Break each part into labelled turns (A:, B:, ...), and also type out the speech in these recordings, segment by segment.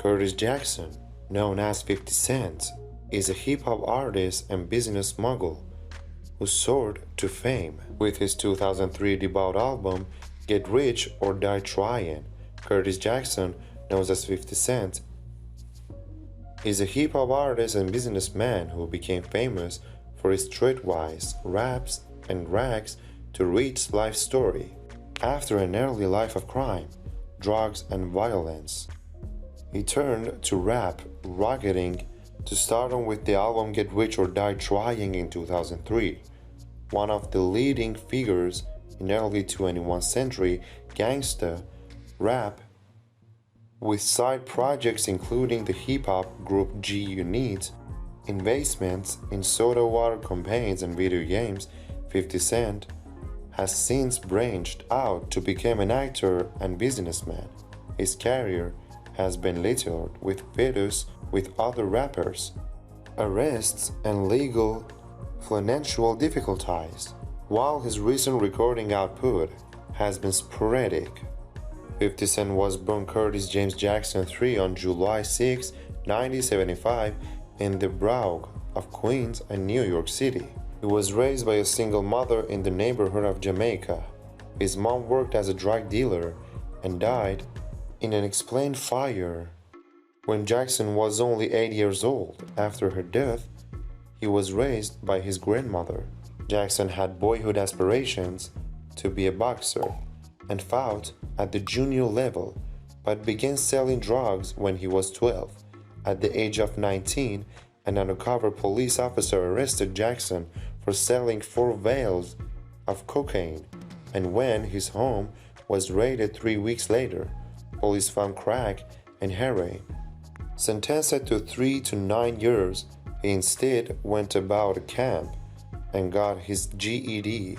A: Curtis Jackson, known as 50 Cent, is a hip-hop artist and business mogul who soared to fame with his 2003 debut album Get Rich or Die Trying. Curtis Jackson, known as 50 Cent, is a hip-hop artist and businessman who became famous for his streetwise raps and rags to rich life story. After an early life of crime, drugs and violence, he turned to rap, rocketing to stardom with the album Get Rich or Die Trying in 2003. One of the leading figures in early 21st century gangsta rap, with side projects including the hip-hop group G Unit, investments in soda water campaigns and video games. 50 Cent has since branched out to become an actor and businessman. His career has been littered with fetus with other rappers, arrests and legal financial difficulties, while his recent recording output has been sporadic. 50 Cent was born Curtis James Jackson III on July 6, 1975 in the Bronx of Queens and New York City. He was raised by a single mother in the neighborhood of Jamaica. His mom worked as a drug dealer and died in an unexplained fire when Jackson was only 8 years old. After her death, he was raised by his grandmother. Jackson had boyhood aspirations to be a boxer and fought at the junior level, but began selling drugs when he was 12. At the age of 19, an undercover police officer arrested Jackson for selling 4 vials of cocaine, and when his home was raided 3 weeks later, police found crack and heroin. Sentenced to 3 to 9 years, he instead went about a camp and got his GED.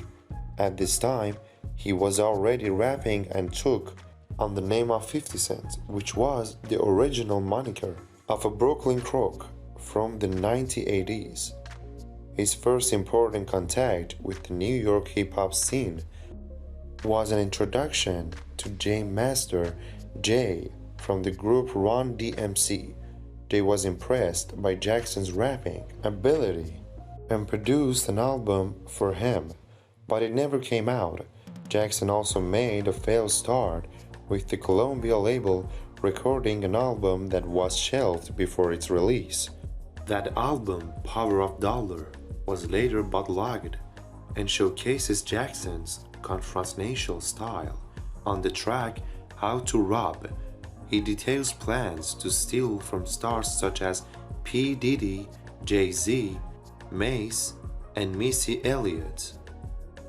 A: At this time, he was already rapping and took on the name of 50 Cent, which was the original moniker of a Brooklyn crook from the 1980s. His first important contact with the New York hip-hop scene was an introduction to Jam Master Jay from the group Run DMC. Jay was impressed by Jackson's rapping ability and produced an album for him, but it never came out. Jackson also made a failed start with the Columbia label, recording an album that was shelved before its release. That album, Power of Dollar, was later bootlegged and showcases Jackson's confrontational style. On the track How to Rob, he details plans to steal from stars such as P. Diddy, Jay-Z, Mace, and Missy Elliott.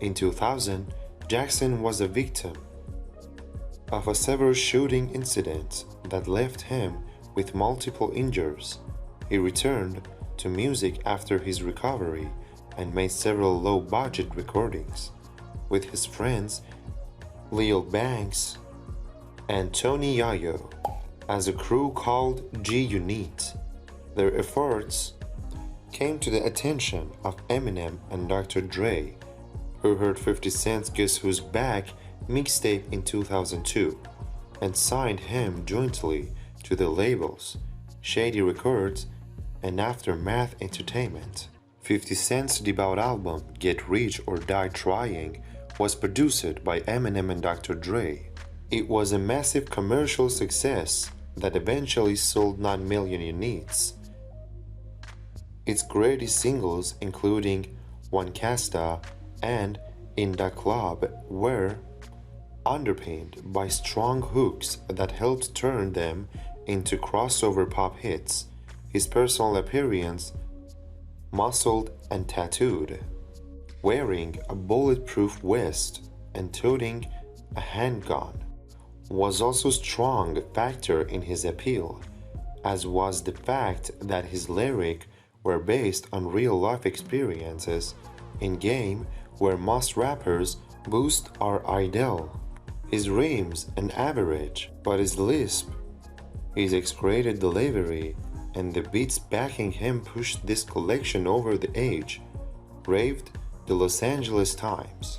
A: In 2000, Jackson was a victim of a severe shooting incident that left him with multiple injuries. He returned to music after his recovery and made several low-budget recordings with his friends Lil Banks and Tony Yayo as a crew called G Unit. Their efforts came to the attention of Eminem and Dr. Dre, who heard 50 Cent's Guess Who's Back mixtape in 2002 and signed him jointly to the labels Shady Records and Aftermath Entertainment. 50 Cent's debut album Get Rich or Die Trying was produced by Eminem and Dr. Dre. It was a massive commercial success that eventually sold 9 million units. Its greatest singles, including One Casta and In Da Club, were underpinned by strong hooks that helped turn them into crossover pop hits. His personal appearance, muscled and tattooed, wearing a bulletproof vest and toting a handgun, was also a strong factor in his appeal, as was the fact that his lyrics were based on real-life experiences in game where most rappers boost are idle. His rims an average, but his lisp, his X-rated delivery, and the beats backing him pushed this collection over the edge, raved the Los Angeles Times.